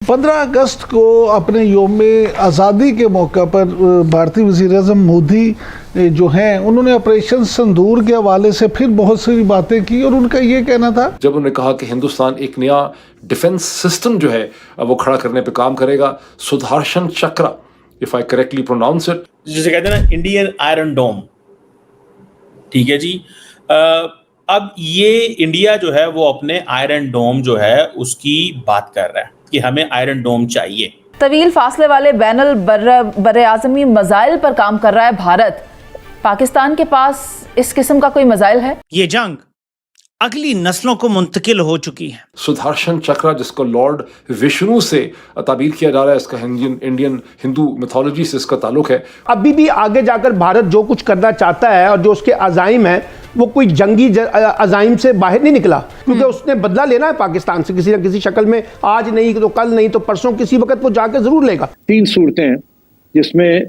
15 अगस्त को अपने योम आज़ादी के मौका पर भारतीय वज़ीर-ए-आज़म मोदी जो हैं उन्होंने ऑपरेशन सिंदूर के हवाले से फिर बहुत सारी बातें की और उनका ये कहना था, जब उन्होंने कहा कि हिंदुस्तान एक नया डिफेंस सिस्टम जो है वो खड़ा करने पे काम करेगा, Sudarshan Chakra, if I correctly pronounce it, जिसे कहते हैं ना इंडियन आयरन डोम। ठीक है जी। अब ये इंडिया जो है वो अपने आयरन डोम जो है उसकी बात कर रहा है कि हमें आयरन डोम चाहिए। तवील फासले वाले बैनुल बर्रे-आज़मी मज़ाइल पर काम कर रहा है भारत। पाकिस्तान के पास इस किस्म का कोई मज़ाइल है? ये जंग अगली नस्लों को मुंतकिल हो चुकी है। सुदर्शन चक्र जिसको लॉर्ड विष्णु से ताबीर किया जा रहा है, इसका इंडियन हिंदू मिथोलॉजी से इसका ताल्लुक है। अभी भी आगे जाकर भारत जो कुछ करना चाहता है और जो उसके अज़ाइम है वो कोई जंगी अज़ाइम से बाहर नहीं निकला, क्योंकि उसने बदला लेना है पाकिस्तान से किसी न किसी शक्ल में। आज नहीं तो कल, नहीं तो परसों, किसी वक्त वो जाकर जरूर लेगा। 3 सूरतें हैं जिसमें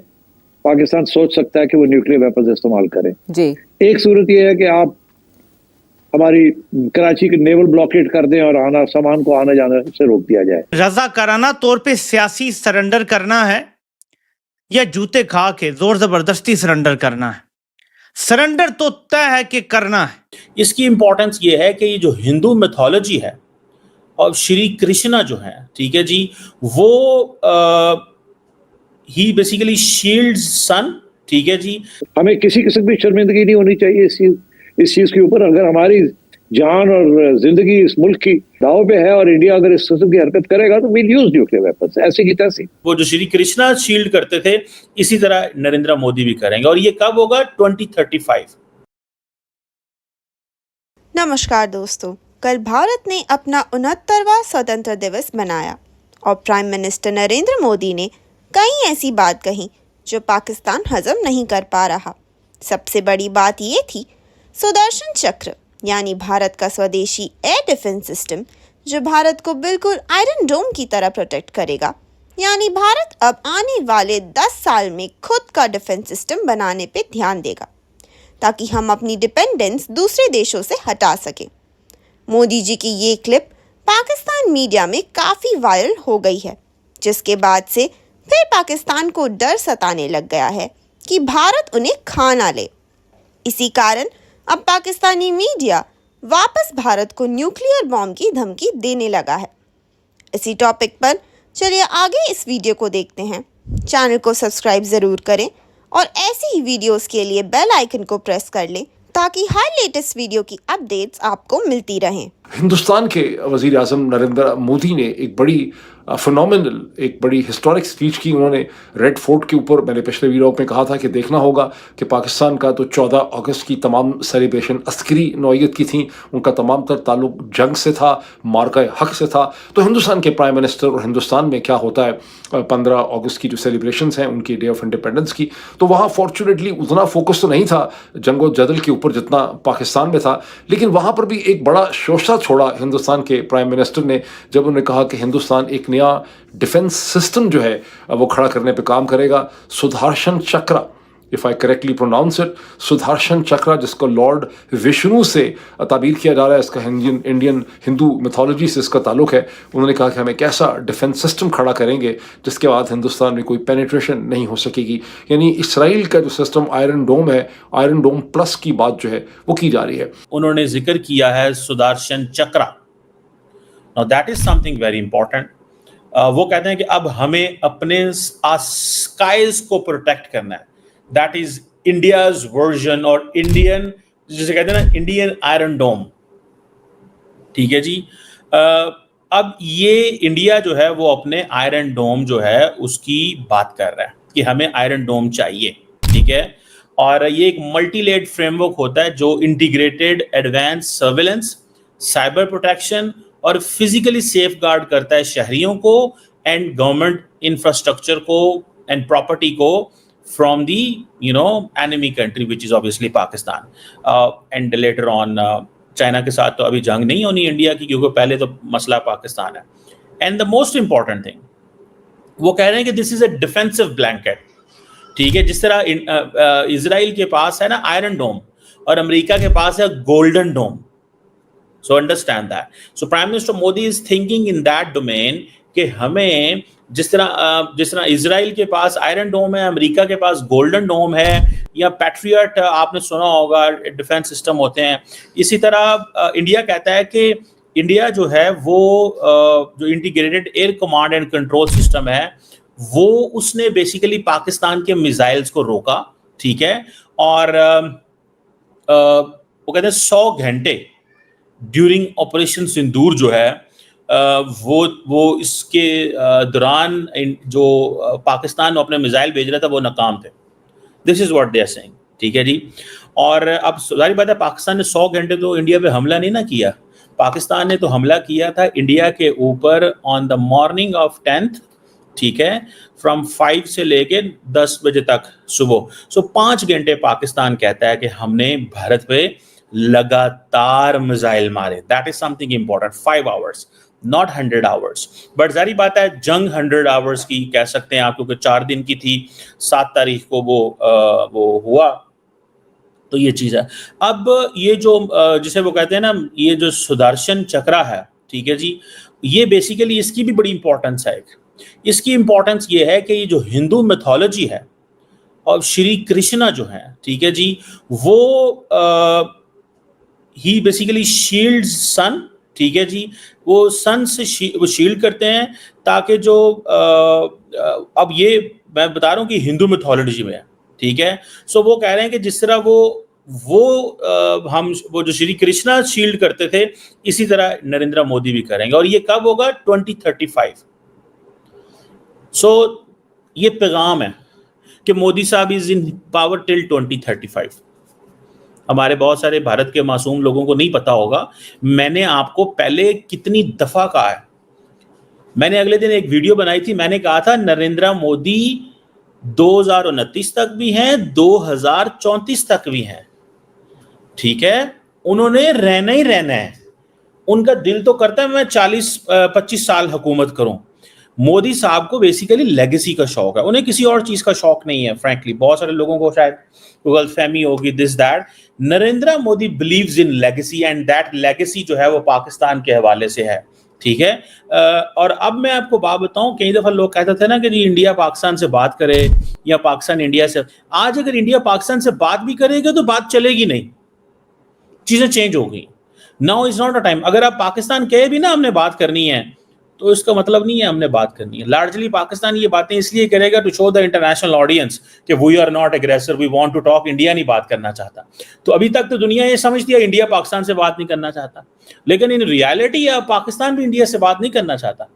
पाकिस्तान सोच सकता है कि वो न्यूक्लियर वेपन्स इस्तेमाल करे जी। एक सूरत ये है कि आप हमारी कराची के नेवल ब्लॉकेट कर दें और सामान को आने जाने से रोक दिया जाए। रज़ाकाराना तौर पे सियासी सरेंडर करना है या जूते खा के जोर जबरदस्ती सरेंडर करना है? सरेंडर तो तय है कि करना है। इसकी इंपॉर्टेंस ये है कि ये जो हिंदू मिथोलॉजी है और श्री कृष्णा जो है, ठीक है जी, वो ही बेसिकली शील्ड्स सन। ठीक है जी। हमें किसी किस्म की शर्मिंदगी नहीं होनी चाहिए इस चीज के ऊपर। अगर हमारी जान और जिंदगी इस मुल्क की दाव पे है और इंडिया अगर इस किस्म की हरकत करेगा तो विल यूज न्यूक्लियर वेपन्स, ऐसे की तैसी। वो जो श्री कृष्णा शील्ड करते थे, इसी तरह नरेंद्र मोदी भी करेंगे। और ये कब होगा? 2035। नमस्कार दोस्तों, कल भारत ने अपना 69वां स्वतंत्रता दिवस मनाया और प्राइम मिनिस्टर नरेंद्र मोदी ने कई ऐसी बात कही जो पाकिस्तान हजम नहीं कर पा रहा। सबसे बड़ी बात ये थी सुदर्शन चक्र, यानी भारत का स्वदेशी एयर डिफेंस सिस्टम जो भारत को बिल्कुल आयरन डोम की तरह प्रोटेक्ट करेगा। यानी भारत अब आने वाले 10 साल में खुद का डिफेंस सिस्टम बनाने पे ध्यान देगा ताकि हम अपनी डिपेंडेंस दूसरे देशों से हटा सकें। मोदी जी की ये क्लिप पाकिस्तान मीडिया में काफ़ी वायरल हो गई है, जिसके बाद से फिर पाकिस्तान को डर सताने लग गया है कि भारत उन्हें खा ना ले। इसी कारण अब पाकिस्तानी मीडिया वापस भारत को न्यूक्लियर बॉम्ब की धमकी देने लगा है। इसी टॉपिक पर चलिए आगे इस वीडियो को देखते हैं। चैनल को सब्सक्राइब ज़रूर करें और ऐसी ही वीडियोस के लिए बेल आइकन को प्रेस कर लें ताकि हर लेटेस्ट वीडियो की अपडेट्स आपको मिलती रहें। हिंदुस्तान के वज़ीर आज़म नरेंद्र मोदी ने एक बड़ी फिनोमिनल, एक बड़ी हिस्टोरिक स्पीच की। उन्होंने रेड फोर्ट के ऊपर, मैंने पिछले वीडियो में कहा था कि देखना होगा कि पाकिस्तान का तो 14 अगस्त की तमाम सेलिब्रेशन अस्करी नौयत की थी, उनका तमाम तर ताल्लुक जंग से था, मार्का हक से था। तो हिंदुस्तान के प्राइम मिनिस्टर और हिंदुस्तान में क्या होता है 15 अगस्त की जो सेलिब्रेशंस हैं उनकी, डे ऑफ इंडिपेंडेंस की, तो वहाँ फॉर्चुनेटली उतना फोकस तो नहीं था जंगो जदल के ऊपर जितना पाकिस्तान में था। लेकिन वहाँ पर भी एक बड़ा शोशा छोड़ा हिंदुस्तान के प्राइम मिनिस्टर ने जब उन्होंने कहा कि हिंदुस्तान एक नया डिफेंस सिस्टम जो है वो खड़ा करने पे काम करेगा, Sudarshan Chakra, if I correctly pronounce it, Sudarshan Chakra जिसको लॉर्ड विष्णु से ताबीर किया जा रहा है, इसका इंडियन हिंदू मिथोलॉजी से इसका ताल्लुक है। उन्होंने कहा कि हम एक ऐसा डिफेंस सिस्टम खड़ा करेंगे जिसके बाद हिंदुस्तान में कोई पेनिट्रेशन नहीं हो सकेगी। यानी इसराइल का जो सिस्टम आयरन डोम है, आयरन डोम प्लस की बात जो है वो की जा रही है। उन्होंने जिक्र किया है सुदर्शन चक्र। Now that is something very important. वो कहते हैं कि अब हमें अपने स्काइज को प्रोटेक्ट करना है। दैट इज इंडियाज वर्जन और इंडियन, जिसे कहते हैं ना इंडियन आयरन डोम। ठीक है जी। अब ये इंडिया जो है वो अपने आयरन डोम जो है उसकी बात कर रहा है कि हमें आयरन डोम चाहिए। ठीक है। और ये एक मल्टीलेड फ्रेमवर्क होता है जो integrated advance surveillance, cyber protection और फिजिकली सेफ गार्ड करता है शहरियों को एंड गवर्नमेंट इंफ्रास्ट्रक्चर को एंड प्रॉपर्टी को from the enemy country which is obviously Pakistan. And later on China के साथ तो अभी जंग नहीं होनी इंडिया की, क्योंकि पहले तो मसला पाकिस्तान है। And the most important thing वो कह रहे हैं कि this is a defensive blanket. ठीक है। जिस तरह इजराइल के पास है ना आयरन डोम और अमेरिका के पास है golden dome. So understand that. So Prime Minister Modi is thinking in that domain कि हमें जिस तरह इजराइल के पास आयरन डोम है, अमेरिका के पास गोल्डन डोम है, या पैट्रियट आपने सुना होगा डिफेंस सिस्टम होते हैं, इसी तरह इंडिया कहता है कि इंडिया जो है वो जो integrated air command and control system है वो उसने बेसिकली पाकिस्तान के मिसाइल्स को रोका, ठीक है, और वो कहते हैं 100 घंटे ड्यूरिंग ऑपरेशन सिंदूर जो है वो इसके दौरान जो पाकिस्तान अपने मिसाइल भेज रहा था वो नाकाम थे। This is what they are saying, ठीक है जी। और अब जाहिर बात है पाकिस्तान ने 100 घंटे तो इंडिया पे हमला नहीं ना किया, पाकिस्तान ने तो हमला किया था इंडिया के ऊपर on the morning of 10th, ठीक है, फ्रॉम 5 से लेके 10 बजे तक सुबह। सो 5 घंटे पाकिस्तान कहता है कि हमने भारत पे लगातार मिसाइल मारे। That is something important. 5 hours, not 100 hours. But जारी बात है जंग 100 आवर्स की कह सकते हैं आप, क्योंकि 4 दिन की थी, 7 तारीख को वो हुआ, तो ये चीज है। अब ये जो जिसे वो कहते हैं ना, ये जो सुदर्शन चक्रा है, ठीक है जी, ये बेसिकली इसकी भी बड़ी इंपॉर्टेंस है। इसकी इंपॉर्टेंस ये है कि ये जो हिंदू मिथोलॉजी है और श्री कृष्णा जो है, ठीक है जी, वो ही बेसिकली शील्ड सन, ठीक है जी, वो सन से वो शील्ड करते हैं ताकि जो अब ये मैं बता रहा हूँ कि हिंदू मिथोलॉजी में है, ठीक है। सो वो कह रहे हैं कि जिस तरह वो जो श्री कृष्णा शील्ड करते थे, इसी तरह नरेंद्र मोदी भी करेंगे। और ये कब होगा? 2035। सो ये पैगाम है कि मोदी साहब इज इन पावर टिल 2035। हमारे बहुत सारे भारत के मासूम लोगों को नहीं पता होगा, मैंने आपको पहले कितनी दफा कहा है। मैंने अगले दिन एक वीडियो बनाई थी, मैंने कहा था नरेंद्र मोदी 2029 तक भी हैं, 2034 तक भी हैं, ठीक है। उन्होंने रहना ही रहना है। उनका दिल तो करता है मैं 40-25 साल हुकूमत करूं। मोदी साहब को बेसिकली लेगेसी का शौक है, उन्हें किसी और चीज का शौक नहीं है। फ्रैंकली बहुत सारे लोगों को शायद गलतफहमी होगी, this that. Narendra Modi believes in legacy and that legacy जो है वो पाकिस्तान के हवाले से है, ठीक है। और अब मैं आपको बात बताऊं, कई दफा लोग कहते थे ना कि जी इंडिया पाकिस्तान से बात करे या पाकिस्तान इंडिया से। आज अगर इंडिया पाकिस्तान से बात भी करेगा तो बात चलेगी नहीं, चीजें चेंज हो गई। Now is not a time. अगर आप पाकिस्तान कहे भी ना हमने बात करनी है, तो इसका मतलब नहीं है हमने बात करनी है। लार्जली पाकिस्तान ये बातें इसलिए करेगा to show the international audience कि we are not aggressor, we want to talk. India नहीं बात करना चाहता। तो अभी तक तो दुनिया ये समझती है इंडिया पाकिस्तान से बात नहीं करना चाहता, लेकिन इन रियलिटी पाकिस्तान भी इंडिया से बात नहीं करना चाहता।